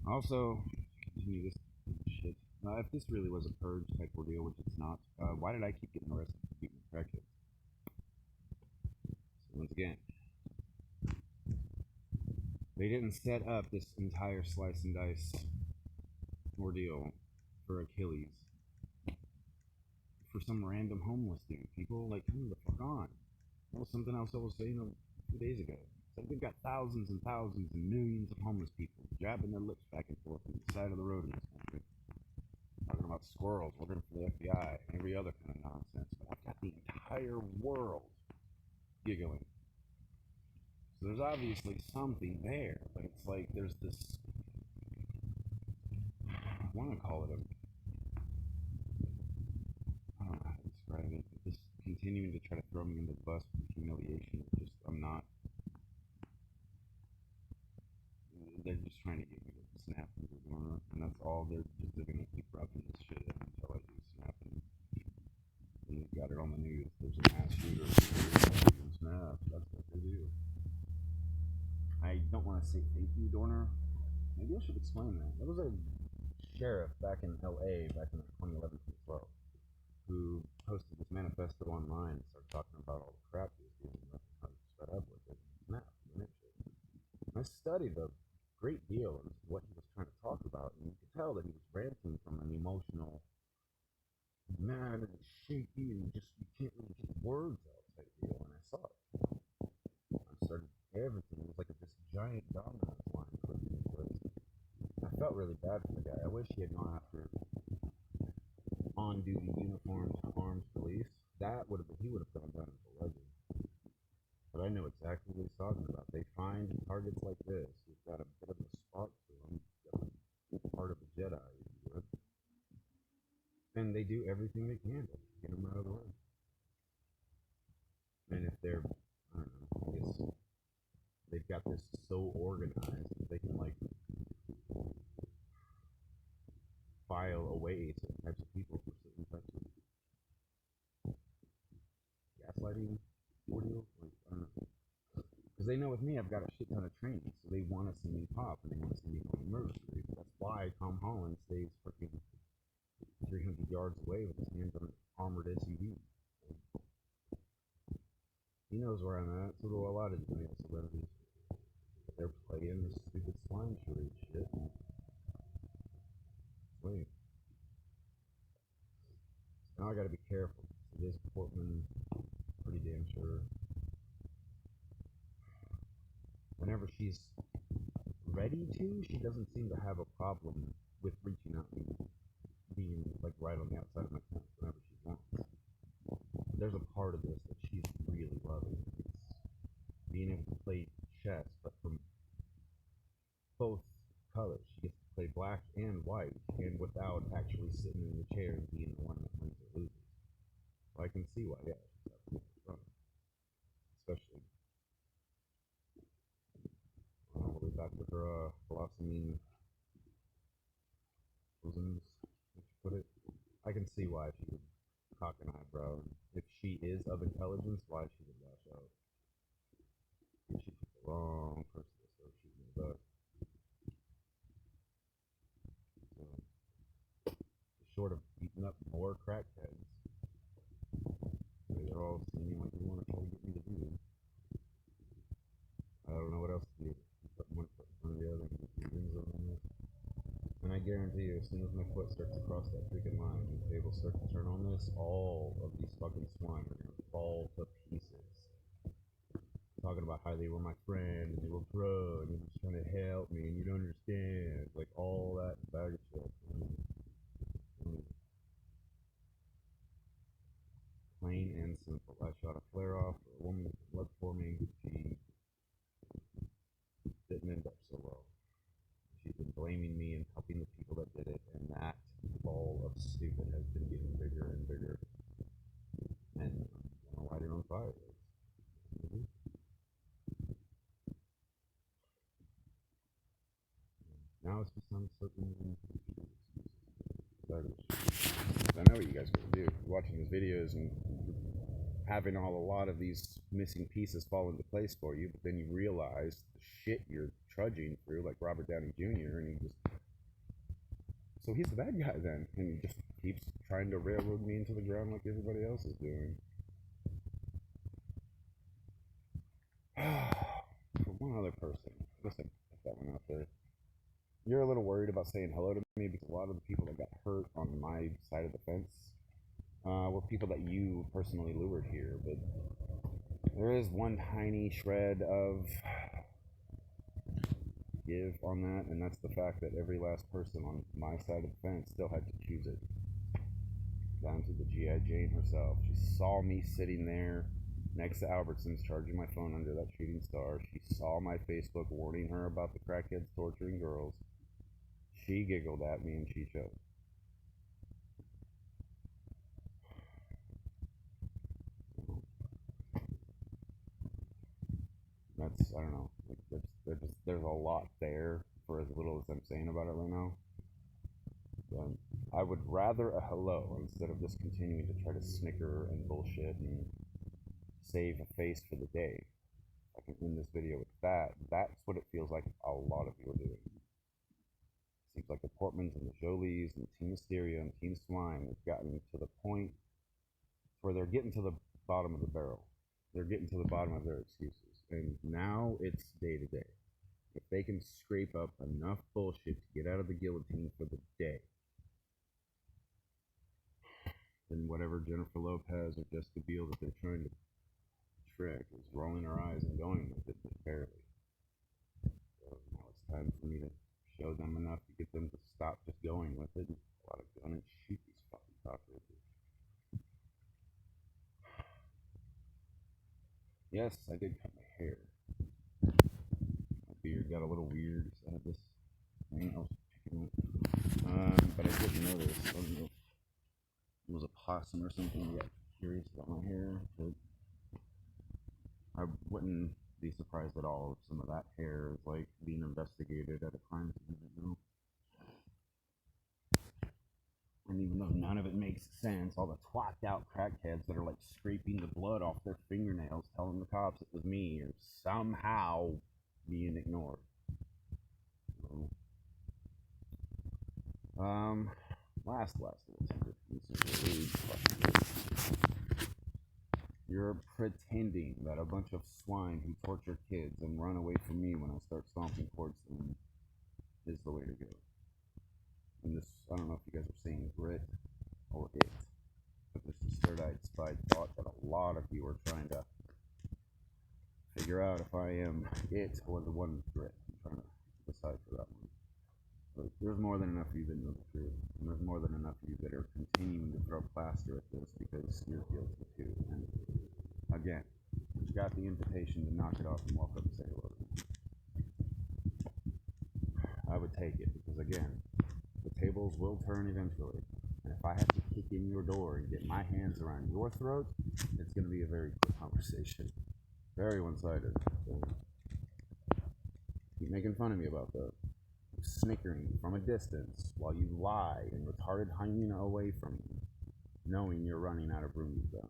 Also, continue this shit. If this really was a purge type ordeal, which it's not, why did I keep getting arrested for beating crackheads? So once again, they didn't set up this entire slice and dice ordeal for Achilles for some random homeless dude. People like, come the fuck on. That was something else I was saying a few days ago. It's like we've got thousands and thousands and millions of homeless people jabbing their lips back and forth on the side of the road in this country. Talking about squirrels working for the FBI and every other kind of nonsense. But I've got the entire world giggling. So there's obviously something there, but it's like there's this, I want to call it a, I don't know how to describe it, but this continuing to try to throw me under the bus for humiliation. Just, I'm not, they're just trying to get me to snap into the corner, and that's all they're going to keep rubbing this shit in until I do snap. And you got it on the news. There's a mass shooter. Snap. That's what they do. I don't want to say thank you, Dorner. Maybe I should explain that. There was a sheriff back in LA back in 2011, 2012 who posted this manifesto online and started talking about all the crap he was dealing with and how he was fed up with it. Snap. And I studied a great deal of what he was trying to talk about, and you could tell that he was ranting from an emotional, mad and shaky, and just you can't really get words out type deal. And I saw it. I started everything. It was like this giant domino line clicking in place. I felt really bad for the guy. I wish he had gone after on-duty uniformed armed police. That would have been, he would have gone down as a legend. But I know exactly what he's talking about. They find targets like this. You've got a bit of a spark to them. You've got part of a Jedi, if you would. And they do everything they can to get them out of the way. And if they're, I don't know, I guess they've got this so organized that they can, like, file away certain types of people for certain types of gaslighting ordeals. Like, I don't know. Because they know with me, I've got a shit ton of training, so they want to see me pop and they want to see me go on a murder spree. That's why Tom Holland stays freaking 300 yards away with his hands on an armored SUV. He knows where I'm at, so do a lot of these male celebrities. They're playing this stupid slime charade shit. Wait. Now I gotta be careful. It is Portland, pretty damn sure. Whenever she's ready to, she doesn't seem to have a problem with reaching out and being like right on the outside of my tent whenever she wants. There's a part of this that she's really loving. It's being able to play chess, but from both colors. She gets to play black and white, and without actually sitting in the chair and being the one that wins or loses. So I can see why, yeah, she's having fun. Especially all the way back with her blossoming bosoms, if you put it. I can see why she would cock an eyebrow. And if she is of intelligence, why she would lash out. She picked the wrong person to start shooting the butt. So, short of beating up more crackheads, they're all seeming like they want to try to get me to do. I don't know what else to do. Put one foot in front of the other and get the wins on this. And I guarantee you, as soon as my foot starts to cross that freaking line and the table starts to turn on this, all of these fucking swine are gonna fall to pieces. Talking about how they were my friend and they were bro and they were just trying to help me and you don't understand. Like all that bag of shit. Plain and simple. I shot a flare off for a woman that looked for me. She didn't end up so well. She's been blaming me and helping the people that did it, and that ball of stupid has been getting bigger and bigger. And I'm gonna light it on fire. Now it's just uncertain. I know what you guys are gonna do. Watching these videos and having a lot of these missing pieces fall into place for you, but then you realize the shit you're trudging through, like Robert Downey Jr., and he just So he's the bad guy then, and he just keeps trying to railroad me into the ground like everybody else is doing. For one other person, listen, put that one out there. You're a little worried about saying hello to me because a lot of the people that got hurt on my side of the fence were people that you personally lured here. But there is one tiny shred of give on that, and that's the fact that every last person on my side of the fence still had to choose it. Down to the G.I. Jane herself. She saw me sitting there next to Albertsons charging my phone under that shooting star. She saw my Facebook warning her about the crackheads torturing girls. She giggled at me and she chose. That's, I don't know. Like, there's a lot there for as little as I'm saying about it right now. I would rather a hello instead of just continuing to try to snicker and bullshit and save a face for the day. I can end this video with that. That's what it feels like a lot of you are doing. It seems like the Portmans and the Jolies and Team Mysterio and Team Swine have gotten to the point where they're getting to the bottom of the barrel. They're getting to the bottom of their excuses. And now it's day to day. If they can scrape up enough bullshit to get out of the guillotine for the day, then whatever Jennifer Lopez or Jessica Biel that they're trying to trick is rolling her eyes and going with it barely. So now it's time for me to show them enough to get them to stop just going with it and pull out a gun and shoot these fucking cockroaches. Yes, I did cut my hair. My beard got a little weird because I had this thing I was picking up. But I didn't notice. I don't know if it was a possum or something. I got curious about my hair, but I wouldn't be surprised at all if some of that hair is like being investigated at a crime scene, you know? And even though none of it makes sense, all the twacked out crackheads that are like scraping the blood off their fingernails, telling the cops it was me, are somehow being ignored. So, last little tender piece of you're pretending that a bunch of swine who torture kids and run away from me when I start stomping towards them is the way to go. And this, I don't know if you guys are saying grit or it, but this is third-eyed spy thought that a lot of you are trying to figure out if I am it or the one with grit. I'm trying to decide for that one. But there's more than enough of you that know the truth, and there's more than enough of you that are continuing to throw plaster at this because you're guilty too. And again, you got the invitation to knock it off and walk up and say hello to me. I would take it because again, the tables will turn eventually. And if I have to kick in your door and get my hands around your throat, it's going to be a very quick conversation. Very one-sided. So keep making fun of me about that. Snickering from a distance while you lie in retarded hyena away from you, knowing you're running out of room to go.